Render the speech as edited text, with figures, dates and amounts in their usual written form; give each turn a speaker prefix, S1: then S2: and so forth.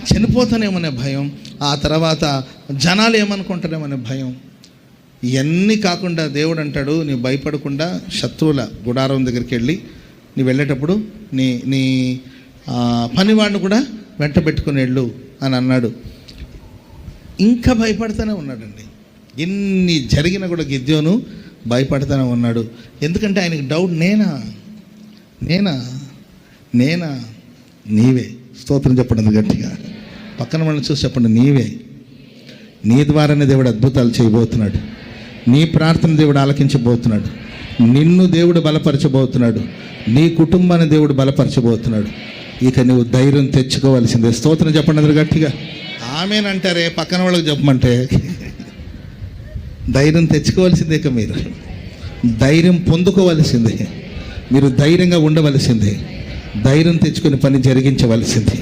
S1: చనిపోతానేమనే భయం, ఆ తర్వాత జనాలు ఏమనుకుంటారేమనే భయం. ఇవన్నీ కాకుండా దేవుడు అంటాడు, నీ భయపడకుండా శత్రువుల గుడారం దగ్గరికి వెళ్ళి నీ వెళ్ళేటప్పుడు నీ నీ పనివాడిని కూడా వెంట పెట్టుకుని వెళ్ళు అని అన్నాడు. ఇంకా భయపడుతూనే ఉన్నాడండి. ఎన్ని జరిగినా కూడా గిద్యోను భయపడుతూనే ఉన్నాడు. ఎందుకంటే ఆయనకి డౌట్, నేనా నీవే. స్తోత్రం చెప్పండి గట్టిగా. పక్కన వాళ్ళని చూసి చెప్పండి, నీ ద్వారానే దేవుడు అద్భుతాలు చేయబోతున్నాడు. నీ ప్రార్థన దేవుడు ఆలకించబోతున్నాడు. నిన్ను దేవుడు బలపరచబోతున్నాడు. నీ కుటుంబాన్ని దేవుడు బలపరచబోతున్నాడు. ఇక నువ్వు ధైర్యం తెచ్చుకోవాల్సిందే. స్తోత్రం చెప్పండి అందరూ గట్టిగా. ఆమెనంటారే పక్కన వాళ్ళకి చెప్పమంటే. ధైర్యం తెచ్చుకోవాల్సిందే. ఇక మీరు ధైర్యం పొందుకోవాల్సిందే. మీరు ధైర్యంగా ఉండవలసిందే. ధైర్యం తెచ్చుకొని పని జరిగించవలసిందే.